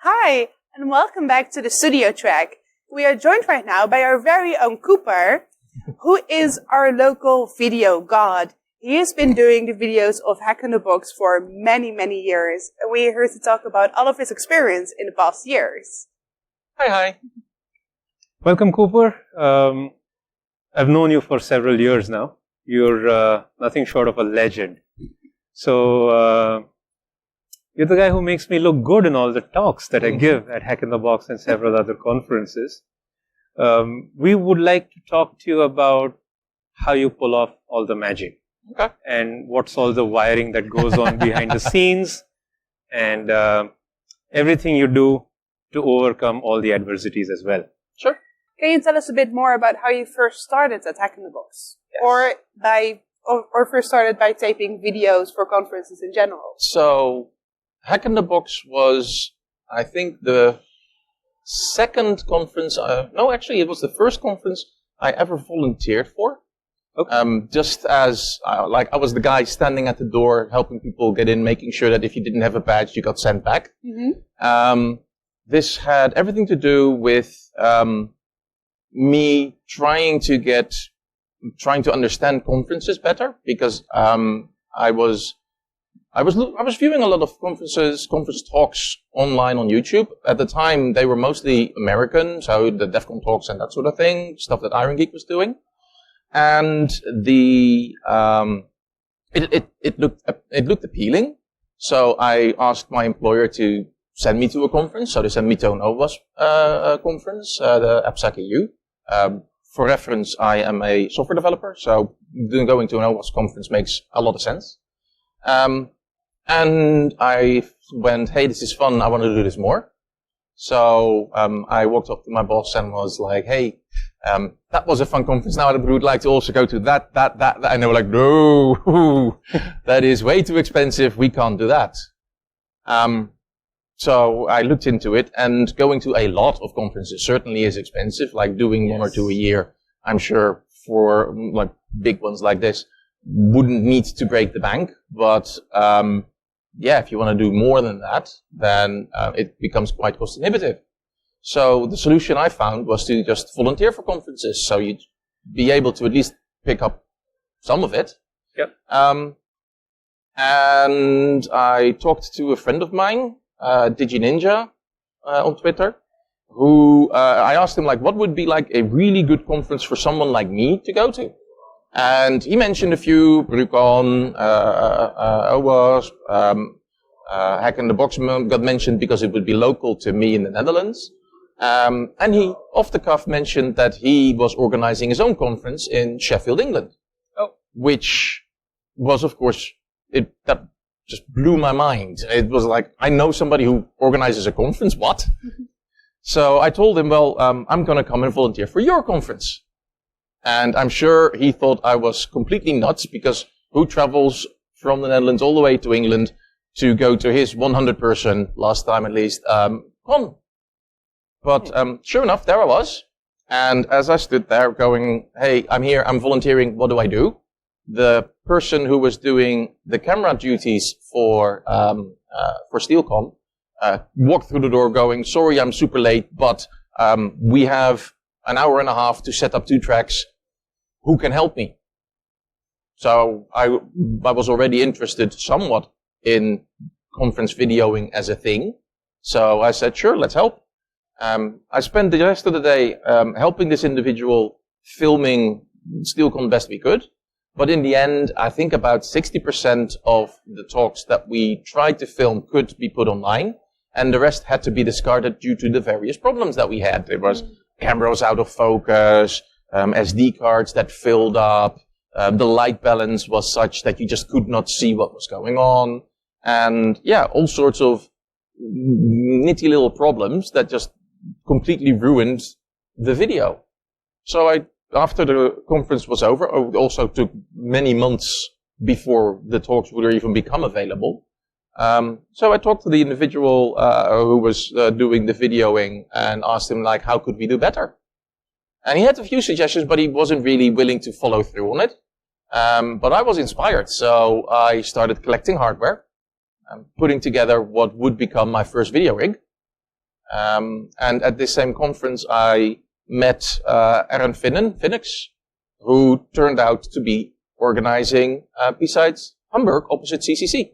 Hi, and welcome back to the studio track. We are joined right now by our very own Cooper, who is our local video god. He has been doing the videos of Hack in the Box for many, many years, and we're here to talk about all of his experience in the past years. Hi. Welcome, Cooper. I've known you for several years now. You're nothing short of a legend. So, you're the guy who makes me look good in all the talks that I give at Hack in the Box and several other conferences. We would like to talk to you about how you pull off all the magic. Okay. And what's all the wiring that goes on behind the scenes, and everything you do to overcome all the adversities as well. Sure. Can you tell us a bit more about how you first started at Hack in the Box? Yes. Or first started by taping videos for conferences in general? So, Hack in the Box was, I think, the second conference, it was the first conference I ever volunteered for. Okay. Just as, I was the guy standing at the door, helping people get in, making sure that if you didn't have a badge, you got sent back. Mm-hmm. This had everything to do with me trying to understand conferences better, because I was viewing a lot of conference talks online on YouTube. At the time, they were mostly American, so the DEF CON talks and that sort of thing, stuff that Iron Geek was doing. And it looked appealing. So I asked my employer to send me to a conference. So they sent me to an OWASP conference, the AppSec EU. For reference, I am a software developer, so going to an OWASP conference makes a lot of sense. And I went, hey, this is fun, I want to do this more. So I walked up to my boss and was like, hey, that was a fun conference, now I would like to also go to that. And they were like, no, that is way too expensive, we can't do that. So I looked into it, and going to a lot of conferences certainly is expensive, like doing one or two a year. I'm sure for like big ones like this wouldn't need to break the bank, but if you want to do more than that, then it becomes quite cost inhibitive. So the solution I found was to just volunteer for conferences, so you'd be able to at least pick up some of it. Yep. And I talked to a friend of mine, DigiNinja, on Twitter, who I asked him, like, what would be like a really good conference for someone like me to go to? And he mentioned a few, BruCon, OWASP, Hack in the Box got mentioned because it would be local to me in the Netherlands. And he, off the cuff, mentioned that he was organizing his own conference in Sheffield, England. Oh. Which was, of course, that just blew my mind. It was like, I know somebody who organizes a conference, what? So I told him, well, I'm going to come and volunteer for your conference. And I'm sure he thought I was completely nuts, because who travels from the Netherlands all the way to England to go to his 100-person, last time at least, con? But sure enough, there I was. And as I stood there going, hey, I'm here, I'm volunteering, what do I do? The person who was doing the camera duties for SteelCon walked through the door going, sorry, I'm super late, but we have an hour and a half to set up 2 tracks. Who can help me? So I was already interested somewhat in conference videoing as a thing. So I said, sure, let's help. I spent the rest of the day helping this individual filming SteelCon best we could. But in the end, I think about 60% of the talks that we tried to film could be put online, and the rest had to be discarded due to the various problems that we had. There was cameras out of focus, SD cards that filled up, the light balance was such that you just could not see what was going on, and all sorts of nitty little problems that just completely ruined the video. So after the conference was over, it also took many months before the talks would even become available. So I talked to the individual who was doing the videoing and asked him, like, how could we do better? And he had a few suggestions, but he wasn't really willing to follow through on it. But I was inspired, so I started collecting hardware, putting together what would become my first video rig. And at this same conference, I met Aaron Phoenix, who turned out to be organizing Besides Hamburg opposite CCC.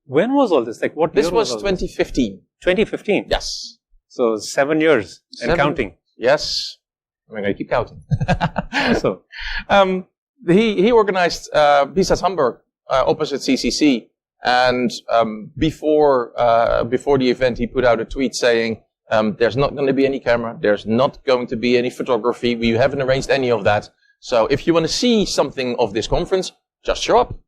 When was all this? Like what year This was all 2015. 2015? Yes. So 7 years and 7 counting. Yes. I'm going to keep counting. So, he organized Besides Hamburg opposite CCC. And before the event, he put out a tweet saying, there's not going to be any camera. There's not going to be any photography. We haven't arranged any of that. So if you want to see something of this conference, just show up.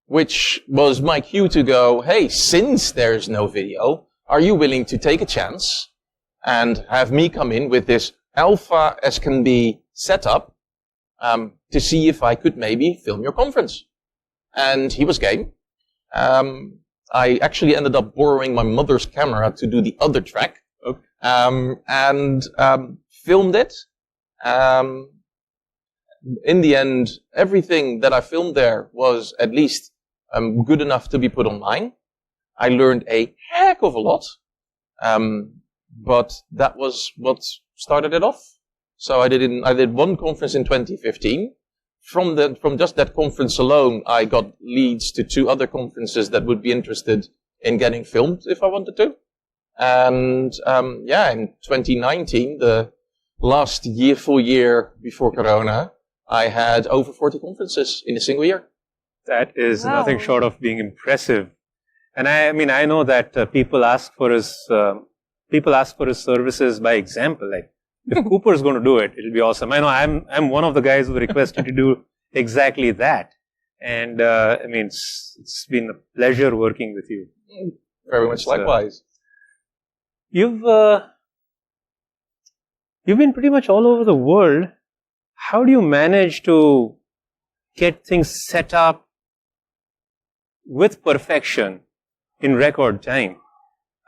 Which was my cue to go, hey, since there's no video, are you willing to take a chance and have me come in with this alpha as can be setup to see if I could maybe film your conference? And he was game. I actually ended up borrowing my mother's camera to do the other track. Okay. And filmed it. In the end, everything that I filmed there was at least good enough to be put online. I learned a heck of a lot. But that was what started it off. So I did one conference in 2015. From just that conference alone, I got leads to 2 other conferences that would be interested in getting filmed if I wanted to. And in 2019, the last full year before Corona, I had over 40 conferences in a single year. that is nothing short of being impressive. And I know that people ask for his services by example. Like, if Cooper's going to do it, it'll be awesome. I know I'm one of the guys who requested to do exactly that. And it's been a pleasure working with you. Very much likewise. You've been pretty much all over the world. How do you manage to get things set up with perfection in record time?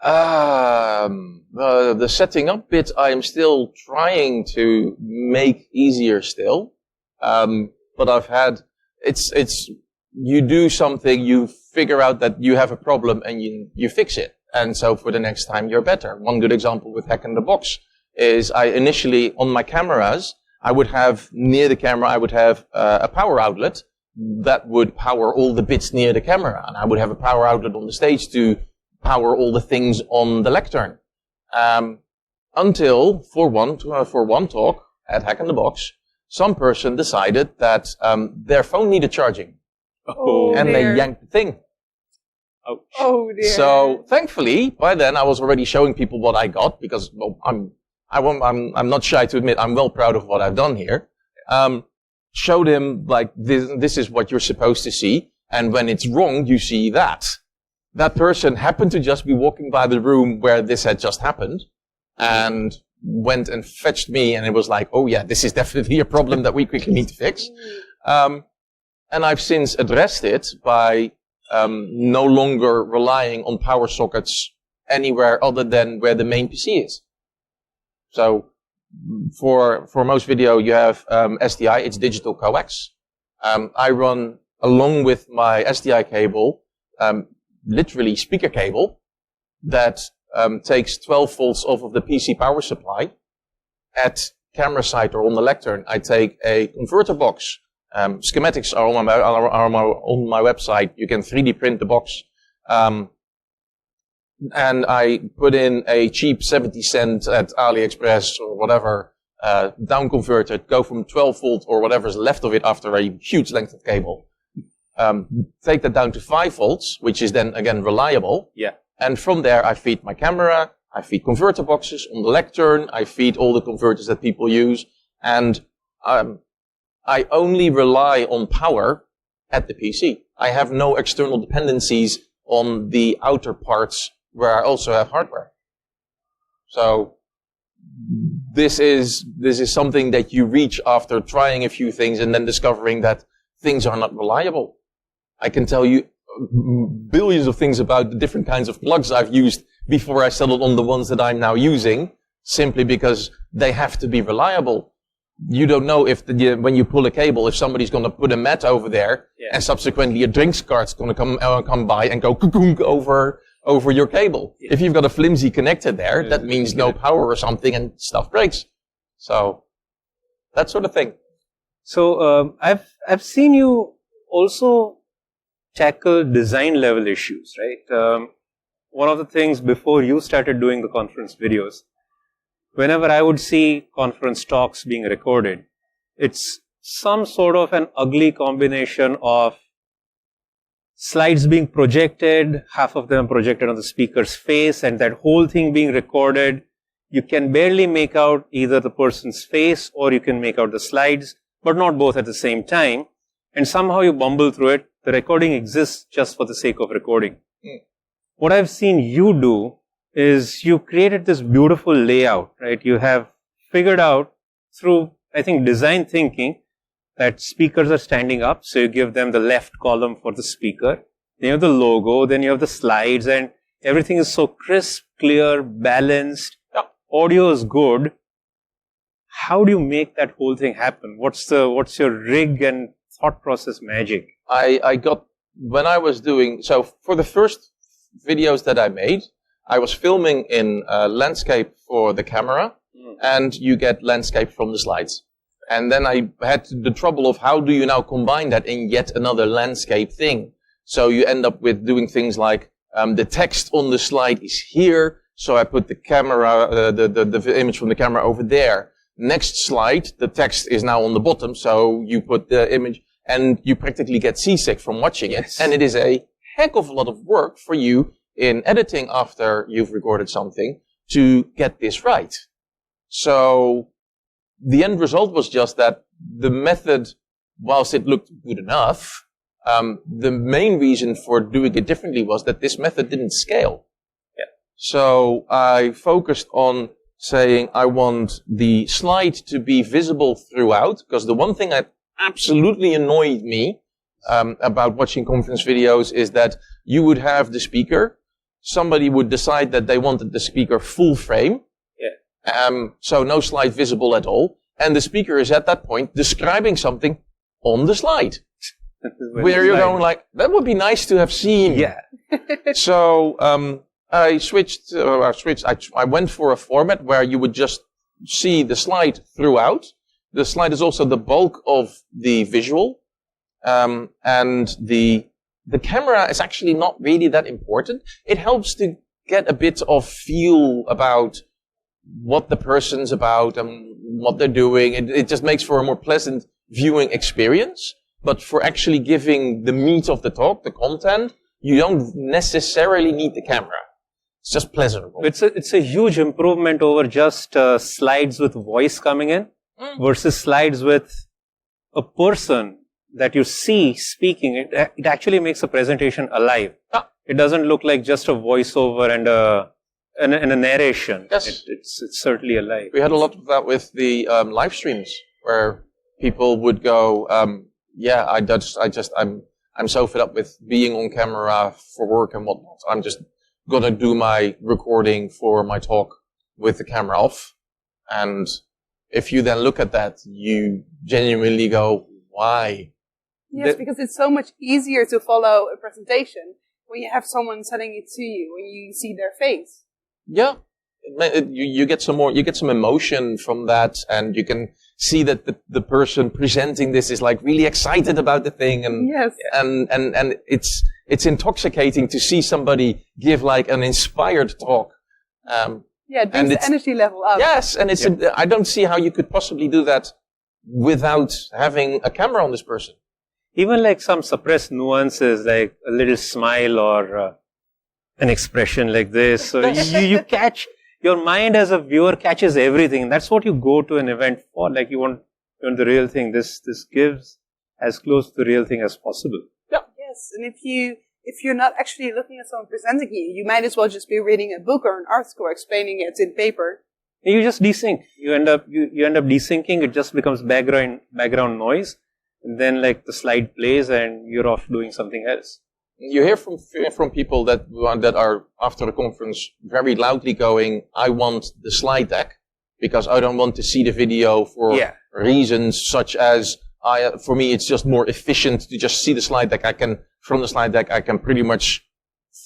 The setting up bit I am still trying to make easier still. But I've had, you do something, you figure out that you have a problem and you fix it. And so for the next time you're better. One good example with Hack in the Box is I initially, on my cameras, I would have near the camera, I would have a power outlet that would power all the bits near the camera. And I would have a power outlet on the stage to power all the things on the lectern. Until for one talk at Hack in the Box, some person decided that their phone needed charging. And they yanked the thing. Ouch. Oh dear. So thankfully, by then I was already showing people what I got because I'm not shy to admit I'm well proud of what I've done here. Showed him like this is what you're supposed to see, and when it's wrong, you see that. That person happened to just be walking by the room where this had just happened, and went and fetched me, and it was like, oh yeah, this is definitely a problem that we quickly need to fix. And I've since addressed it by no longer relying on power sockets anywhere other than where the main PC is. So for most video, you have SDI, it's digital coax. I run along with my SDI cable, literally speaker cable that takes 12 volts off of the PC power supply. At camera side or on the lectern, I take a converter box. Schematics are on my website. You can 3D print the box. And I put in a cheap 70 cent at AliExpress or whatever, down converter, go from 12 volt or whatever's left of it after a huge length of cable. Take that down to 5 volts, which is then again reliable. Yeah. And from there I feed my camera, I feed converter boxes on the lectern, I feed all the converters that people use, and I only rely on power at the PC. I have no external dependencies on the outer parts where I also have hardware. So this is something that you reach after trying a few things and then discovering that things are not reliable. I can tell you billions of things about the different kinds of plugs I've used before I settled on the ones that I'm now using, simply because they have to be reliable. You don't know if when you pull a cable, if somebody's going to put a mat over there, and subsequently a drinks cart's going to come by and go over over your cable. If you've got a flimsy connector there, that means no power or something and stuff breaks. So, that sort of thing. So, I've seen you also tackle design level issues, right? One of the things before you started doing the conference videos, whenever I would see conference talks being recorded, it's some sort of an ugly combination of slides being projected, half of them projected on the speaker's face, and that whole thing being recorded. You can barely make out either the person's face or you can make out the slides, but not both at the same time. And somehow you bumble through it. The recording exists just for the sake of recording. What I've seen you do is you created this beautiful layout, right? You have figured out through, I think, design thinking that speakers are standing up. So you give them the left column for the speaker. Then you have the logo, then you have the slides, and everything is so crisp, clear, balanced. Audio is good. How do you make that whole thing happen? What's your rig and thought process magic? I got, when I was doing, so for the first videos that I made, I was filming in landscape for the camera, and you get landscape from the slides. And then I had the trouble of how do you now combine that in yet another landscape thing. So you end up with doing things like the text on the slide is here, so I put the camera, the image from the camera over there. Next slide, the text is now on the bottom, so you put the image, and you practically get seasick from watching it. And it is a heck of a lot of work for you in editing after you've recorded something to get this right. So the end result was just that the method, whilst it looked good enough, the main reason for doing it differently was that this method didn't scale. So I focused on saying I want the slide to be visible throughout, because the one thing that absolutely annoyed me about watching conference videos is that you would have the speaker, somebody would decide that they wanted the speaker full frame, so no slide visible at all, and the speaker is at that point describing something on the slide. Where you're going like, that would be nice to have seen. Yeah. So, I went for a format where you would just see the slide throughout. The slide is also the bulk of the visual. And the camera is actually not really that important. It helps to get a bit of feel about what the person's about and what they're doing. It just makes for a more pleasant viewing experience. But for actually giving the meat of the talk, the content, you don't necessarily need the camera. It's just pleasurable. It's a huge improvement over just slides with voice coming in versus slides with a person that you see speaking. It actually makes a presentation alive. It doesn't look like just a voiceover and a narration. Yes. It's certainly alive. We had a lot of that with the live streams where people would go, I'm so fed up with being on camera for work and whatnot. I'm just gonna do my recording for my talk with the camera off. And if you then look at that, you genuinely go, why? Yes, because it's so much easier to follow a presentation when you have someone telling it to you, when you see their face. Yeah. You get some emotion from that, and you can see that the person presenting this is like really excited about the thing, and and it's intoxicating to see somebody give like an inspired talk. It brings the energy level up. Yes, and I don't see how you could possibly do that without having a camera on this person. Even like some suppressed nuances, like a little smile or an expression like this. So you catch. Your mind as a viewer catches everything. That's what you go to an event for. Like you want the real thing. This gives as close to the real thing as possible. Yeah. Yes, and if you're not actually looking at someone presenting you might as well just be reading a book or an article explaining it in paper. And you just desync. You end up desyncing. It just becomes background noise, and then like the slide plays, and you're off doing something else. You hear from people that are after the conference very loudly going, I want the slide deck because I don't want to see the video for reasons such as for me it's just more efficient to just see the slide deck. From the slide deck I can pretty much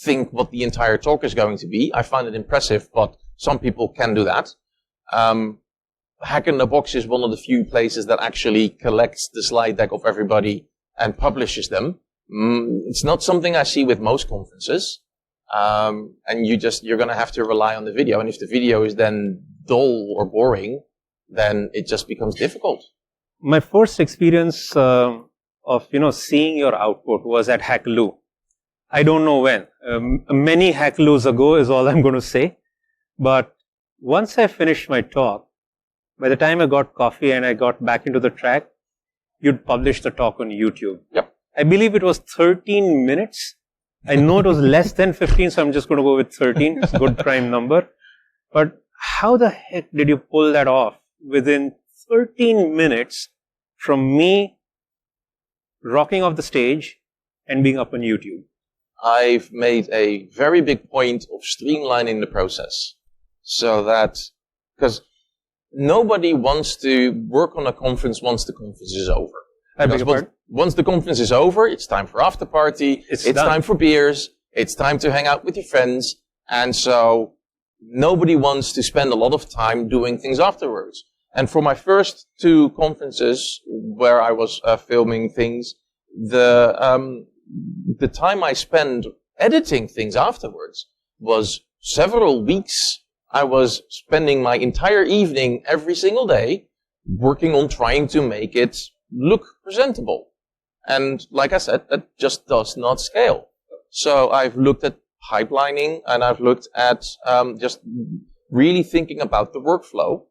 think what the entire talk is going to be. I find it impressive, but some people can do that. Hack in the Box is one of the few places that actually collects the slide deck of everybody and publishes them. It's not something I see with most conferences. And you're going to have to rely on the video. And if the video is then dull or boring, then it just becomes difficult. My first experience of seeing your output was at Hackaloo. I don't know when. Many Hackaloos ago is all I'm going to say. But once I finished my talk, by the time I got coffee and I got back into the track, you'd publish the talk on YouTube. Yep. I believe it was 13 minutes. I know it was less than 15, so I'm just going to go with 13. It's a good prime number. But how the heck did you pull that off within 13 minutes from me rocking off the stage and being up on YouTube? I've made a very big point of streamlining the process so that, because nobody wants to work on a conference once the conference is over. Once the conference is over, it's time for after party, it's time for beers, it's time to hang out with your friends, and so nobody wants to spend a lot of time doing things afterwards. And for my first 2 conferences where I was filming things, the time I spent editing things afterwards was several weeks. I was spending my entire evening every single day working on trying to make it look presentable. And like I said, that just does not scale. So I've looked at pipelining and I've looked at just really thinking about the workflow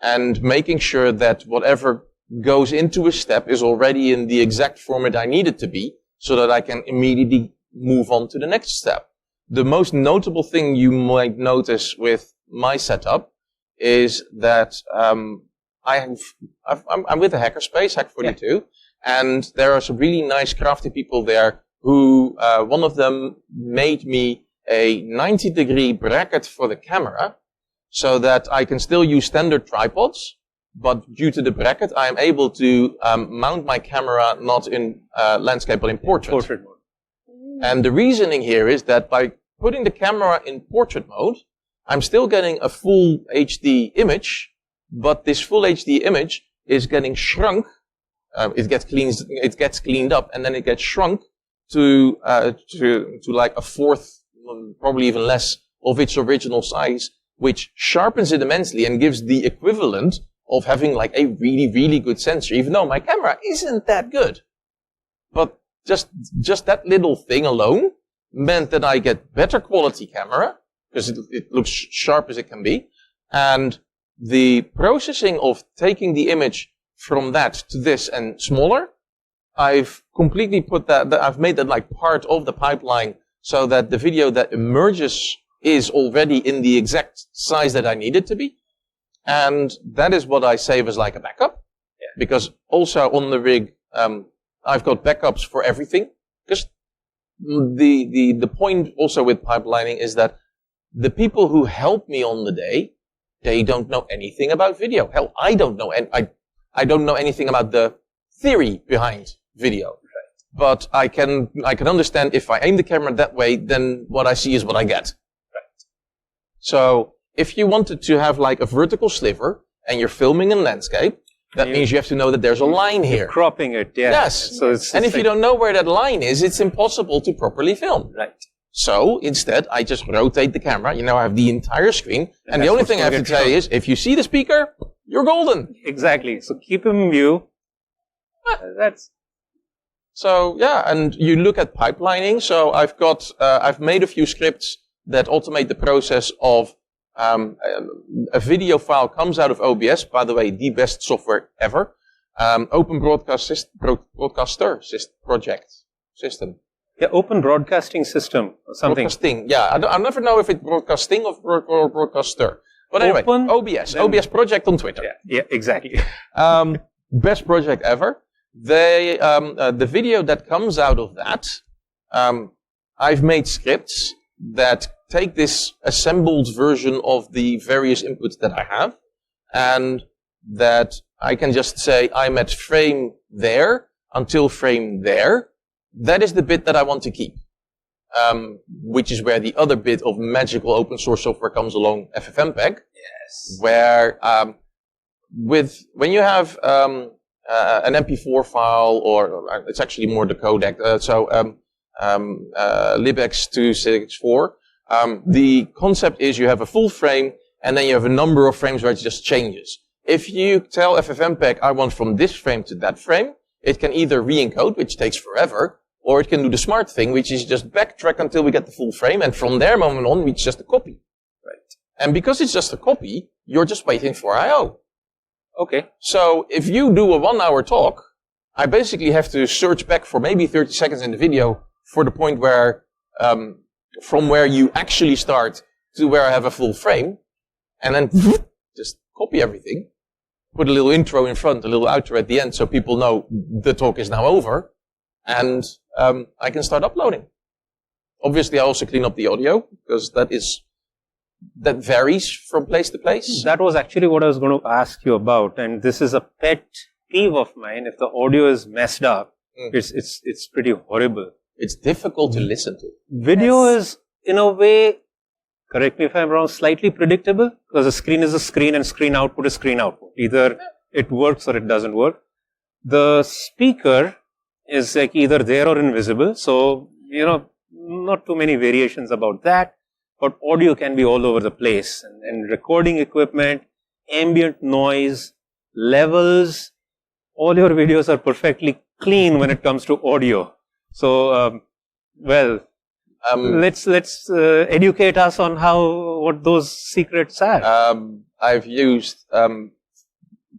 and making sure that whatever goes into a step is already in the exact format I need it to be so that I can immediately move on to the next step. The most notable thing you might notice with my setup is that I'm with a hackerspace, Hack42, and there are some really nice crafty people there who, one of them made me a 90-degree bracket for the camera so that I can still use standard tripods, but due to the bracket, I am able to mount my camera not in landscape, but in portrait. Portrait mode. And the reasoning here is that by putting the camera in portrait mode, I'm still getting a full HD image, but this full HD image is getting shrunk. It gets cleaned up, and then it gets shrunk to like a fourth, probably even less, of its original size, which sharpens it immensely and gives the equivalent of having like a really, really good sensor, even though my camera isn't that good. But just that little thing alone meant that I get better quality camera, because it looks sharp as it can be, and the processing of taking the image from that to this and smaller, I've completely put I've made that like part of the pipeline so that the video that emerges is already in the exact size that I need it to be. And that is what I save as like a backup. Yeah. Because also on the rig, I've got backups for everything. Because the point also with pipelining is that the people who help me on the day, they don't know anything about video. Hell, I don't know, and I don't know anything about the theory behind video. Right. But I can understand if I aim the camera that way, then what I see is what I get. Right. So if you wanted to have like a vertical sliver and you're filming in landscape, that means you have to know that there's a line here. You're cropping it, yeah. Yes. So and if you don't know where that line is, it's impossible to properly film. Right. So instead, I just rotate the camera. I have the entire screen. And the only thing I have to tell you is, if you see the speaker, you're golden. Exactly. So keep him in view. So yeah, and you look at pipelining. So I've made a few scripts that automate the process of a video file comes out of OBS. By the way, the best software ever. Open broadcaster project system. Yeah, open broadcasting system or something. Broadcasting, yeah. I never know if it's broadcasting or broadcaster. But anyway, OBS project on Twitter. Yeah, exactly. Best project ever. The video that comes out of that, I've made scripts that take this assembled version of the various inputs that I have, and that I can just say I'm at frame there until frame there. That is the bit that I want to keep. which is where the other bit of magical open source software comes along, FFmpeg. Yes. Where when you have an MP4 file, or it's actually more the codec, libx264, the concept is you have a full frame, and then you have a number of frames where it just changes. If you tell FFmpeg, I want from this frame to that frame, it can either re-encode, which takes forever, or it can do the smart thing, which is just backtrack until we get the full frame, and from there moment on, it's just a copy. Right. And because it's just a copy, you're just waiting for I/O. Okay. So if you do a 1 hour talk, I basically have to search back for maybe 30 seconds in the video for the point where, from where you actually start to where I have a full frame, and then just copy everything, put a little intro in front, a little outro at the end, so people know the talk is now over, and I can start uploading. Obviously, I also clean up the audio, because that varies from place to place. That was actually what I was going to ask you about, and this is a pet peeve of mine. If the audio is messed up, it's pretty horrible. It's difficult to listen to. Video is, in a way, correct me if I'm wrong, slightly predictable, because a screen is a screen and screen output is screen output. Either it works or it doesn't work. The speaker is like either there or invisible, so, not too many variations about that. But audio can be all over the place, and recording equipment, ambient noise, levels, all your videos are perfectly clean when it comes to audio. So, let's educate us on what those secrets are. I've used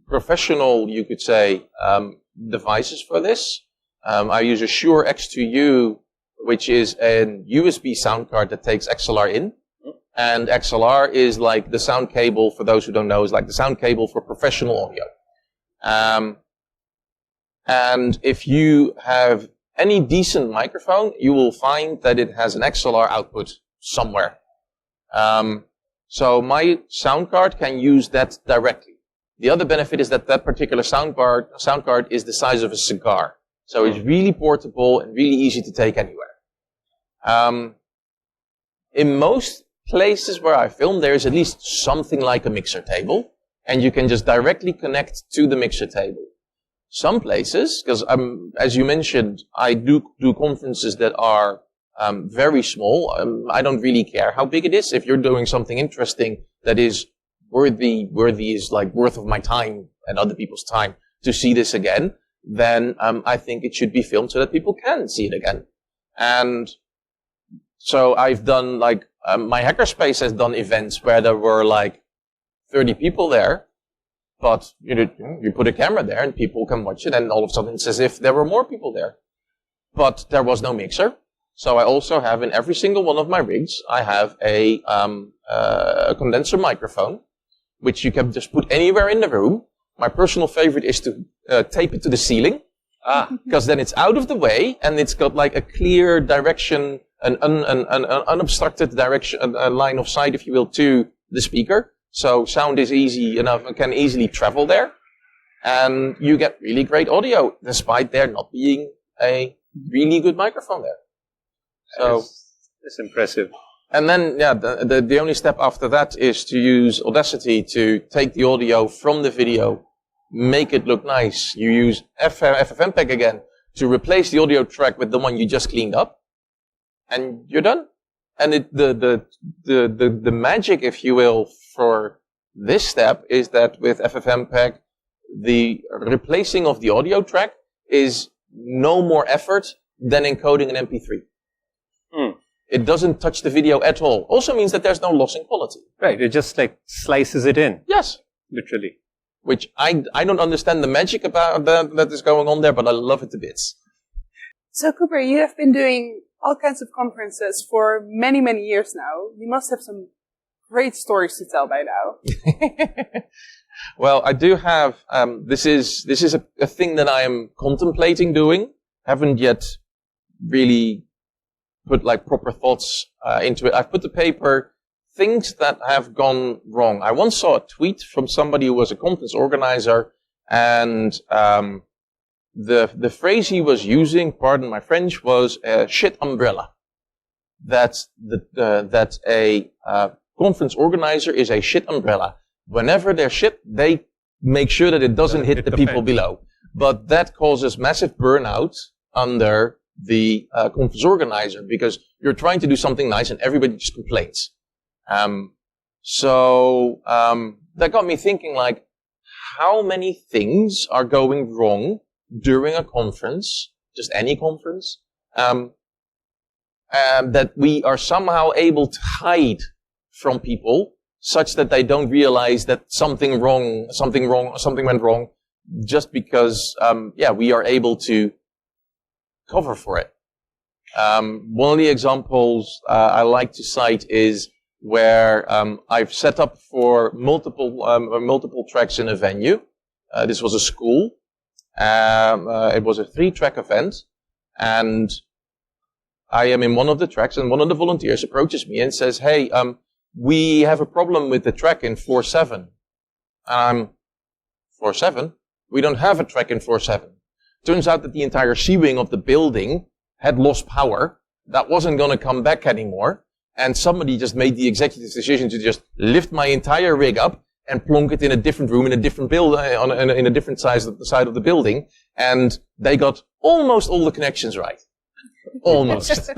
professional, you could say, devices for this. I use a Shure X2U, which is a USB sound card that takes XLR in. And XLR is like the sound cable, for those who don't know, is like the sound cable for professional audio. And if you have any decent microphone, you will find that it has an XLR output somewhere. So my sound card can use that directly. The other benefit is that particular sound card is the size of a cigar. So it's really portable and really easy to take anywhere. In most places where I film, there is at least something like a mixer table, and you can just directly connect to the mixer table. Some places, because as you mentioned, I do conferences that are very small. I don't really care how big it is. If you're doing something interesting that is worthy is like worth of my time and other people's time to see this again, then I think it should be filmed so that people can see it again. And so I've done my hackerspace has done events where there were 30 people there, but you put a camera there and people can watch it, and all of a sudden it's as if there were more people there. But there was no mixer. So I also have in every single one of my rigs, I have a condenser microphone, which you can just put anywhere in the room. My personal favorite is to tape it to the ceiling, because then it's out of the way and it's got a clear direction, an unobstructed direction, a line of sight, if you will, to the speaker. So sound is easy enough and can easily travel there. And you get really great audio, despite there not being a really good microphone there. So it's impressive. And then, the only step after that is to use Audacity to take the audio from the video, make it look nice. You use FFmpeg again to replace the audio track with the one you just cleaned up, and you're done. And the magic, if you will, for this step is that with FFmpeg, the replacing of the audio track is no more effort than encoding an MP3. It doesn't touch the video at all. Also means that there's no loss in quality. Right, it just slices it in. Yes. Literally. Which I don't understand the magic about that is going on there, but I love it to bits. So Cooper, you have been doing all kinds of conferences for many, many years now. You must have some great stories to tell by now. Well, I do have, this is a thing that I am contemplating doing. Haven't yet really put proper thoughts into it. I've put the paper things that have gone wrong. I once saw a tweet from somebody who was a conference organizer, and the phrase he was using, pardon my French, was shit umbrella. that a conference organizer is a shit umbrella. Whenever there's shit, they make sure that it doesn't hit the people below. But that causes massive burnout under the conference organizer, because you're trying to do something nice and everybody just complains. So that got me thinking, like, how many things are going wrong during a conference, just any conference, that we are somehow able to hide from people, such that they don't realize that something went wrong, just because, we are able to cover for it. One of the examples I like to cite is where I've set up for multiple tracks in a venue. This was a school. It was a 3-track event, and I am in one of the tracks, and one of the volunteers approaches me and says, "Hey, we have a problem with the track in 4/7. 4/7? We don't have a track in 4/7. Turns out that the entire C-wing of the building had lost power. That wasn't going to come back anymore. And somebody just made the executive decision to just lift my entire rig up and plonk it in a different room, in a different building, in a different side of the building. And they got almost all the connections right. Almost.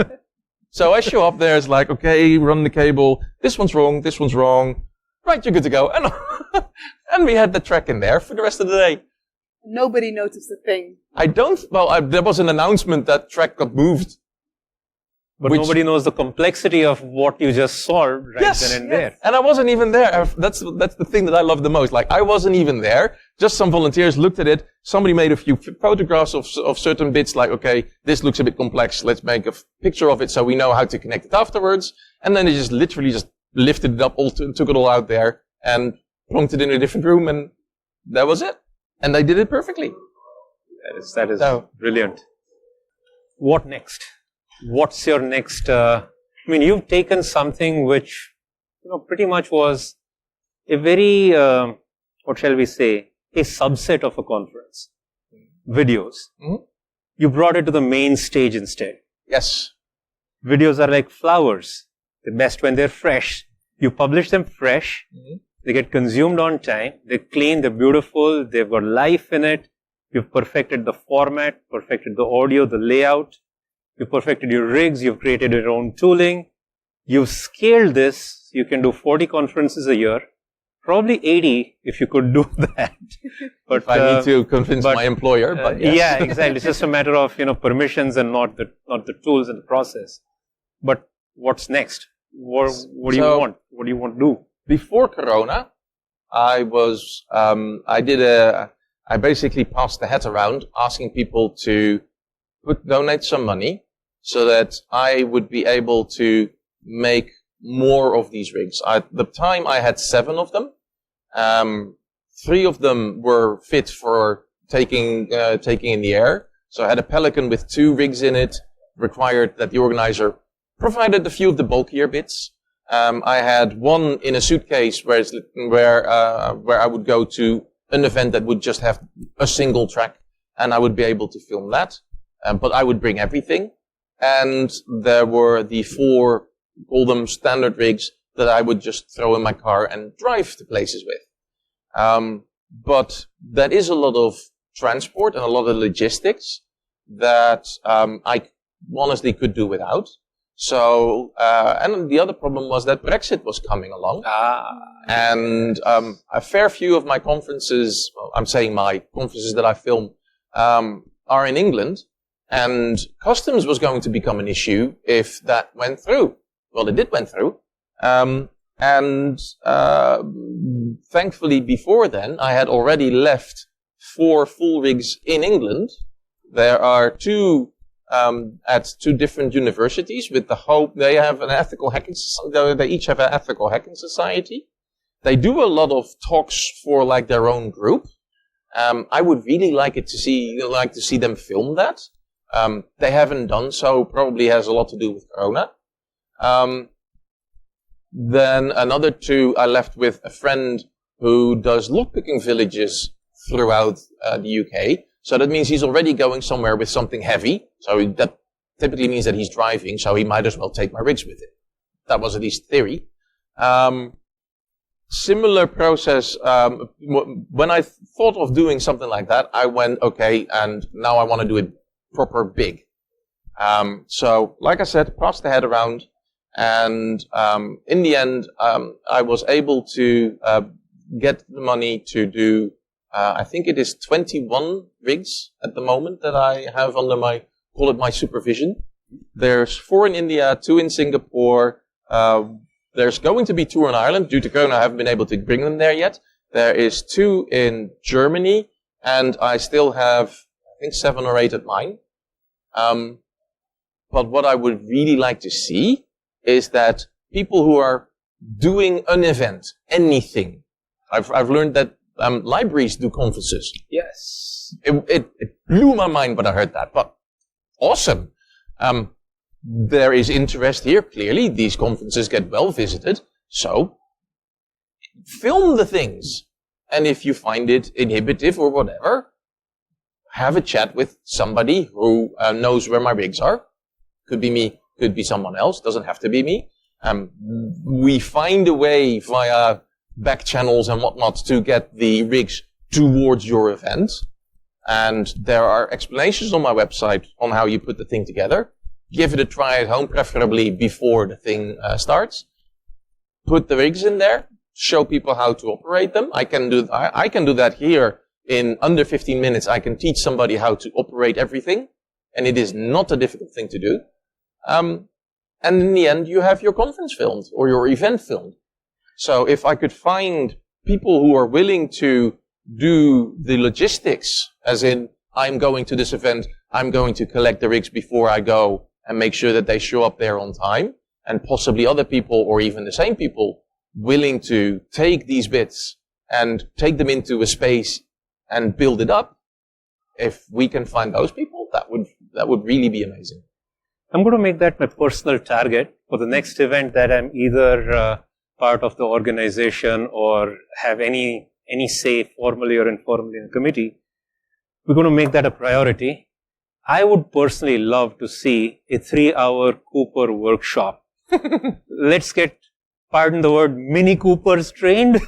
So I show up there, it's like, okay, run the cable. This one's wrong. Right, you're good to go. And we had the track in there for the rest of the day. Nobody noticed a thing. There was an announcement that track got moved. But nobody knows the complexity of what you just saw then and there. And I wasn't even there. That's the thing that I love the most. Like, I wasn't even there. Just some volunteers looked at it. Somebody made a few photographs of certain bits, like, okay, this looks a bit complex. Let's make a picture of it so we know how to connect it afterwards. And then they just literally just lifted it up, took it all out there, and plonked it in a different room, and that was it. And they did it perfectly. That is brilliant. What next? What's your next? You've taken something which, pretty much was a very, what shall we say, a subset of a conference. Videos. Mm-hmm. You brought it to the main stage instead. Yes. Videos are like flowers. They're best when they're fresh. You publish them fresh. Mm-hmm. They get consumed on time. They're clean. They're beautiful. They've got life in it. You've perfected the format, perfected the audio, the layout. You've perfected your rigs. You've created your own tooling. You've scaled this. You can do 40 conferences a year. Probably 80 if you could do that. But if I need to convince my employer. But yes. Yeah, exactly. It's just a matter of permissions and not the tools and the process. But what's next? What do you want? What do you want to do? Before Corona, I basically passed the hat around asking people to donate some money so that I would be able to make more of these rigs. At the time, I had 7 of them. 3 of them were fit for taking in the air. So I had a Pelican with 2 rigs in it, required that the organizer provided a few of the bulkier bits. I had one in a suitcase where I would go to an event that would just have a single track, and I would be able to film that. But I would bring everything. And there were the 4, call them standard rigs, that I would just throw in my car and drive to places with. But that is a lot of transport and a lot of logistics that I honestly could do without. So, and the other problem was that Brexit was coming along. And a fair few of my conferences, I'm saying my conferences that I film, are in England. And customs was going to become an issue if that went through. Well, it did went through. Thankfully, before then, I had already left 4 full rigs in England. There are 2 at 2 different universities with the hope they have an ethical hacking. They each have an ethical hacking society. They do a lot of talks for like their own group. I would really like to see them film that. They haven't done so. Probably has a lot to do with Corona. Then another 2 I left with a friend who does lockpicking villages throughout the UK. So that means he's already going somewhere with something heavy. So typically means that he's driving, so he might as well take my rigs with him. That was at least theory. Similar process, when I thought of doing something like that, I went, okay, and now I want to do it proper big. So, like I said, passed the head around, and in the end, I was able to get the money to do, I think it is 21 rigs at the moment that I have under call it my supervision. There's 4 in India, 2 in Singapore. There's going to be 2 in Ireland. Due to Corona, I haven't been able to bring them there yet. There is 2 in Germany, and I still have, I think, 7 or 8 at mine. But what I would really like to see is that people who are doing an event, anything. I've learned that libraries do conferences. Yes. It blew my mind when I heard that, but awesome. There is interest here, clearly. These conferences get well visited. So, film the things. And if you find it inhibitive or whatever, have a chat with somebody who knows where my rigs are. Could be me, could be someone else, doesn't have to be me. We find a way via back channels and whatnot to get the rigs towards your event. And there are explanations on my website on how you put the thing together. Give it a try at home, preferably before the thing starts. Put the rigs in there. Show people how to operate them. I can do that here in under 15 minutes. I can teach somebody how to operate everything, and it is not a difficult thing to do. And in the end, you have your conference filmed or your event filmed. So if I could find people who are willing to do the logistics, as in, I'm going to this event, I'm going to collect the rigs before I go and make sure that they show up there on time, and possibly other people or even the same people willing to take these bits and take them into a space and build it up. If we can find those people, that would really be amazing. I'm going to make that my personal target for the next event that I'm either part of the organization or have any say formally or informally in the committee. We're going to make that a priority. I would personally love to see a 3-hour Cooper workshop. Let's get, pardon the word, Mini Coopers trained.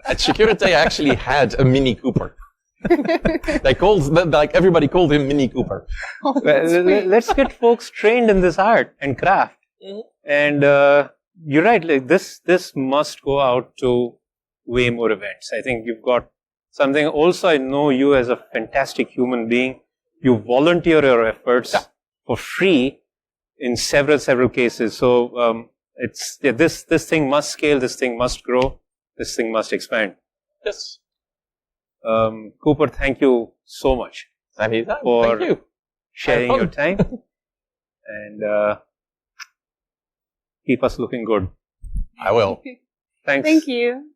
At Security, I actually had a Mini Cooper. Everybody called him Mini Cooper. Oh, let's get folks trained in this art and craft. Mm-hmm. And you're right, like this must go out to way more events. I think you've got something. Also, I know you as a fantastic human being. You volunteer your efforts for free in several cases. So this thing must scale. This thing must grow. This thing must expand. Yes. Cooper, thank you so much for sharing your time and keep us looking good. I will. Thanks. Thank you.